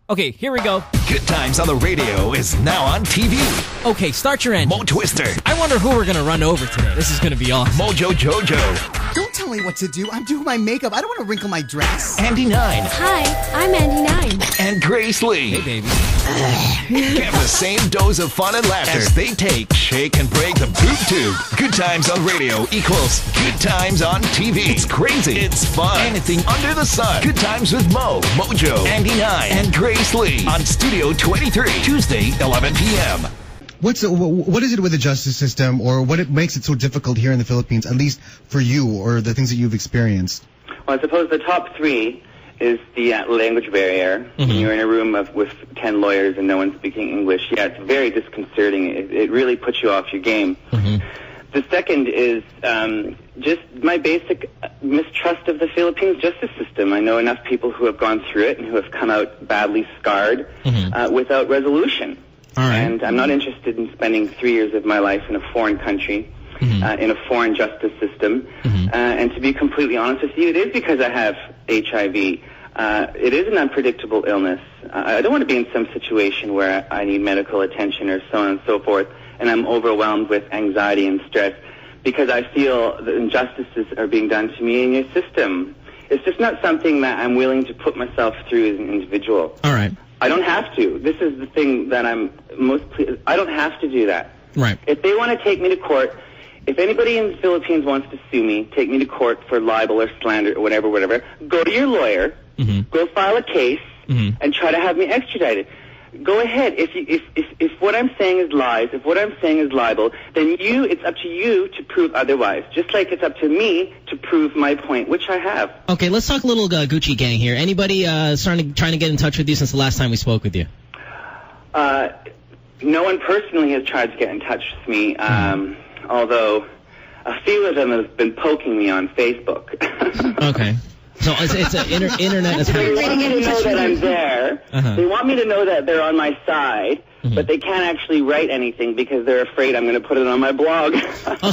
Okay, here we go. Good Times on the Radio is now on TV. Okay, start your engine. Mo Twister. I wonder who we're going to run over today. This is going to be awesome. Mojo Jojo. Don't tell me what to do. I'm doing my makeup. I don't want to wrinkle my dress. Andy 9. Hi, I'm Andy 9. And Grace Lee. Hey, baby. Get the same dose of fun and laughter as they take, shake, and break the boob tube. Good Times on Radio equals Good Times on TV. It's crazy. It's fun. Anything under the sun. Good Times with Mo, Mojo, Andy 9, and Grace Lee on Studio 23, Tuesday, 11 p.m. What is it with the justice system, or what it makes it so difficult here in the Philippines, at least for you, or the things that you've experienced? Well, I suppose the top three is the language barrier. When you're in a room with 10 lawyers and no one's speaking English, yeah, it's very disconcerting. It really puts you off your game. The second is just my basic mistrust of the Philippines justice system. I know enough people who have gone through it and who have come out badly scarred without resolution. All right. And I'm not interested in spending 3 years of my life in a foreign country, in a foreign justice system. And to be completely honest with you, it is because I have HIV. It is an unpredictable illness. I don't want to be in some situation where I need medical attention or so on and so forth, and I'm overwhelmed with anxiety and stress because I feel that injustices are being done to me in your system. It's just not something that I'm willing to put myself through as an individual. All right. I don't have to. This is the thing that I'm most pleased. I don't have to do that. Right. If they want to take me to court, if anybody in the Philippines wants to sue me, take me to court for libel or slander or whatever, go to your lawyer, go file a case, and try to have me extradited. Go ahead. If what I'm saying is lies, if what I'm saying is libel, then it's up to you to prove otherwise. Just like it's up to me to prove my point, which I have. Okay, let's talk a little Gucci Gang here. Anybody trying to get in touch with you since the last time we spoke with you? No one personally has tried to get in touch with me, although a few of them have been poking me on Facebook. Okay. So it's an internet. They want me to know that I'm there. They want me to know that they're on my side, but they can't actually write anything because they're afraid I'm going to put it on my blog.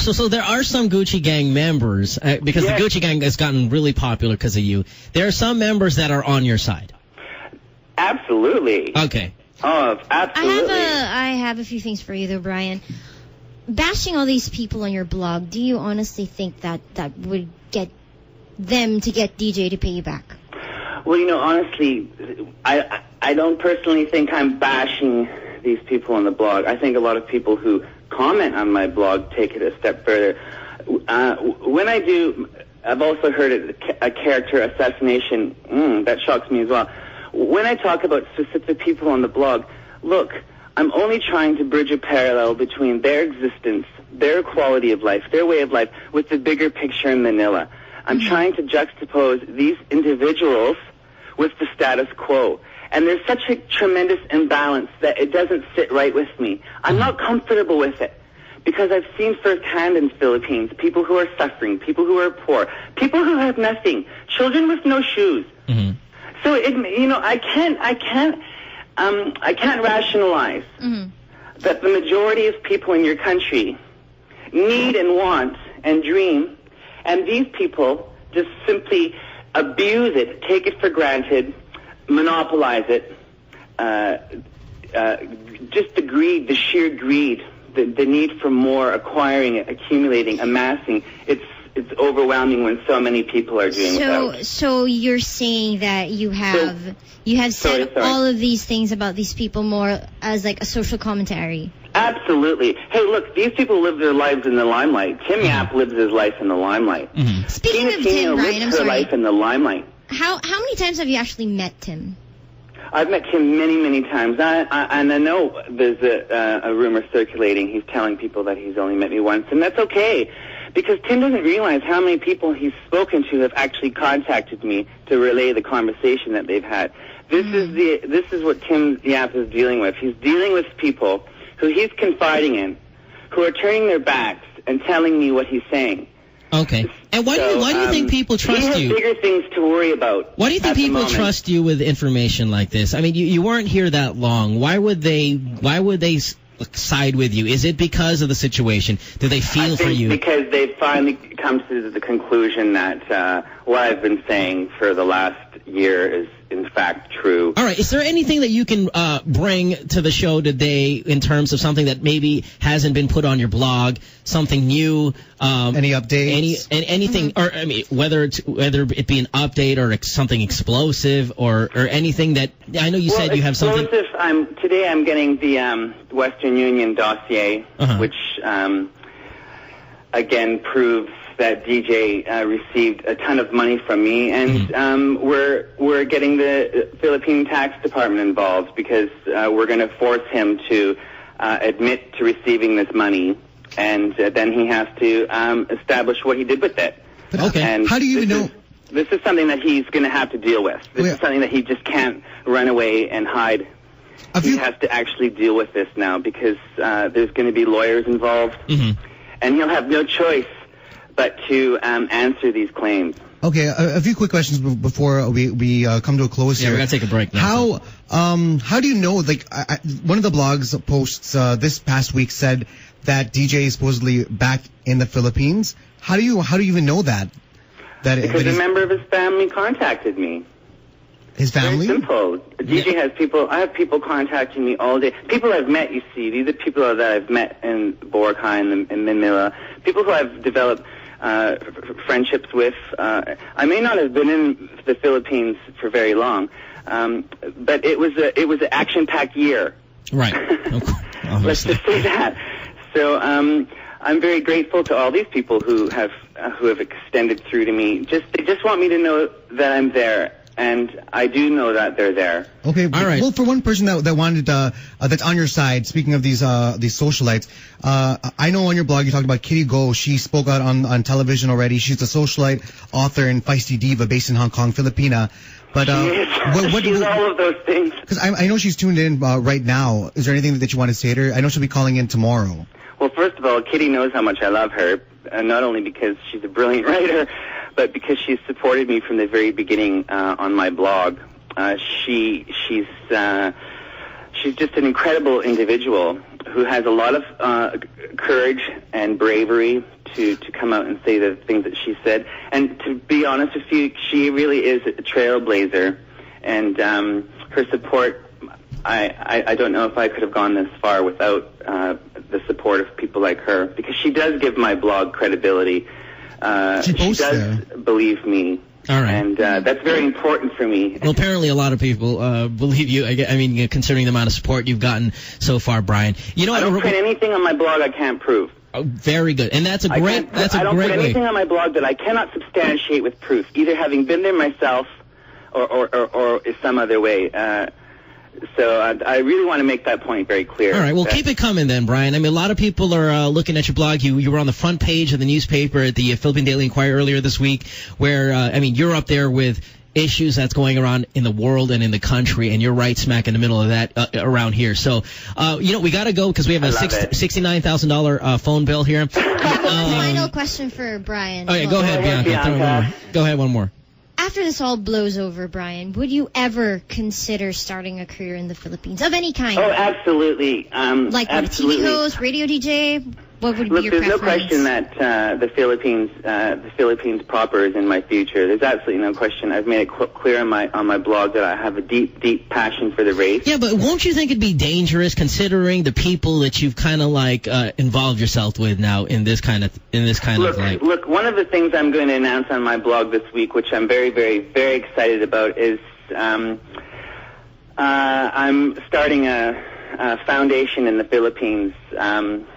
So there are some Gucci Gang members, because the Gucci Gang has gotten really popular because of you. There are some members that are on your side. Absolutely. Okay. Oh, absolutely. I have a few things for you, though, Brian. Bashing all these people on your blog, do you honestly think that would get them to get DJ to pay you back? Well, honestly, I don't personally think I'm bashing these people on the blog. I think a lot of people who comment on my blog take it a step further. When I do, I've also heard a character assassination. That shocks me as well. When I talk about specific people on the blog, look, I'm only trying to bridge a parallel between their existence, their quality of life, their way of life, with the bigger picture in Manila. I'm trying to juxtapose these individuals with the status quo. And there's such a tremendous imbalance that it doesn't sit right with me. I'm not comfortable with it because I've seen firsthand in the Philippines people who are suffering, people who are poor, people who have nothing, children with no shoes. So I can't rationalize that the majority of people in your country need and want and dream. And these people just simply abuse it, take it for granted, monopolize it. Just the greed, the sheer greed, the need for more, acquiring it, accumulating, amassing. It's overwhelming when so many people are doing without. So you're saying that you have said all of these things about these people more as like a social commentary. Absolutely. Hey, look, these people live their lives in the limelight. Tim Yap lives his life in the limelight. Speaking of Tim, Brian, I'm sorry. life in the limelight. How many times have you actually met Tim? I've met Tim many, many times. And I know there's a rumor circulating. He's telling people that he's only met me once, and that's okay. Because Tim doesn't realize how many people he's spoken to have actually contacted me to relay the conversation that they've had. This is what Tim Yap is dealing with. He's dealing with people who he's confiding in, who are turning their backs and telling me what he's saying. Okay. And why do you think people trust you? He has bigger things to worry about. Why do you think people trust you with information like this? I mean, you weren't here that long. Why would they side with you? Is it because of the situation? Do they feel for you? Because they've finally come to the conclusion that what I've been saying for the last year is in fact true. All right. Is there anything that you can bring to the show today in terms of something that maybe hasn't been put on your blog, something new? Any updates? Anything, or I mean, whether it be an update or something explosive or anything that I know you said you have something. Today I'm getting the Western Union dossier, which again proves that DJ received a ton of money from me, and we're getting the Philippine tax department involved because we're going to force him to admit to receiving this money, and then he has to establish what he did with it. But okay. And how do you even know? This is something that he's going to have to deal with. This is something that he just can't run away and hide. He has to actually deal with this now because there's going to be lawyers involved, and he'll have no choice but to answer these claims. Okay, a few quick questions before we come to a close here. Yeah, we gotta take a break now. How do you know? Like, one of the blogs posts this past week said that DJ is supposedly back in the Philippines. How do you even know that? Because a member of his family contacted me. His family? Very simple. DJ has people. I have people contacting me all day. People I've met. You see, these are people that I've met in Boracay and in Manila. People who I've developed friendships with. I may not have been in the Philippines for very long, but it was an action-packed year. Right. Let's just say that. So I'm very grateful to all these people who have extended through to me. They just want me to know that I'm there. And I do know that they're there. Okay. All right. Well, for one person that wanted that's on your side, speaking of these socialites, I know on your blog you talked about Kitty Go. She spoke out on television already. She's a socialite, author, and feisty diva based in Hong Kong, Filipina. But she's all of those things. Because I know she's tuned in right now. Is there anything that you want to say to her? I know she'll be calling in tomorrow. Well, first of all, Kitty knows how much I love her, not only because she's a brilliant writer, but because she's supported me from the very beginning on my blog. She's just an incredible individual who has a lot of courage and bravery to come out and say the things that she said. And to be honest with you, she really is a trailblazer. And her support, I don't know if I could have gone this far without the support of people like her, because she does give my blog credibility. She does believe me. All right. And that's very important for me. Well, apparently a lot of people believe you. I mean, considering the amount of support you've gotten so far, Brian. You know, I don't put anything on my blog I can't prove. Oh, very good. And that's a great way. I don't put anything on my blog that I cannot substantiate with proof, either having been there myself or some other way. So I really want to make that point very clear. All right, well, keep it coming then, Brian. I mean, a lot of people are looking at your blog. You were on the front page of the newspaper at the Philippine Daily Inquirer earlier this week, where, I mean, you're up there with issues that's going around in the world and in the country, and you're right smack in the middle of that around here. So, you know, we got to go because we have a $69,000 phone bill here. Final question for Brian. Oh, yeah, go ahead, Bianca. Go ahead, one more. After this all blows over, Brian, would you ever consider starting a career in the Philippines of any kind? Oh, absolutely. Like a TV host, radio DJ? What would be your preference? There's no question that the Philippines proper is in my future. There's absolutely no question. I've made it clear on my blog that I have a deep, deep passion for the race. Yeah, but won't you think it'd be dangerous considering the people that you've kind of like involved yourself with now in this kind of like? Look, one of the things I'm going to announce on my blog this week, which I'm very, very, very excited about, is I'm starting a foundation in the Philippines.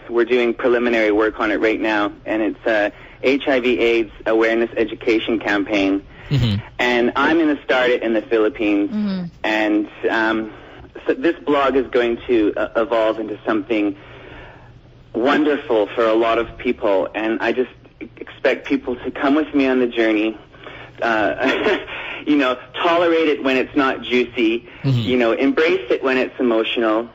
We're doing preliminary work on it right now, and it's a HIV/AIDS awareness education campaign. And I'm going to start it in the Philippines. And so this blog is going to evolve into something wonderful for a lot of people, and I just expect people to come with me on the journey. You know, tolerate it when it's not juicy. You know, embrace it when it's emotional.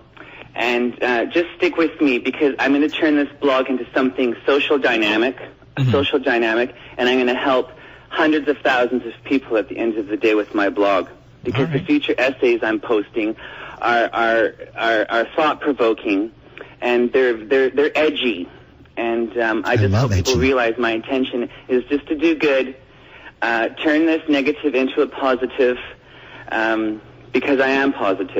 And just stick with me, because I'm going to turn this blog into something social dynamic, and I'm going to help hundreds of thousands of people at the end of the day with my blog. Because the future essays I'm posting are thought-provoking, and they're edgy. And I just hope people realize my intention is just to do good. turn this negative into a positive, because I am positive.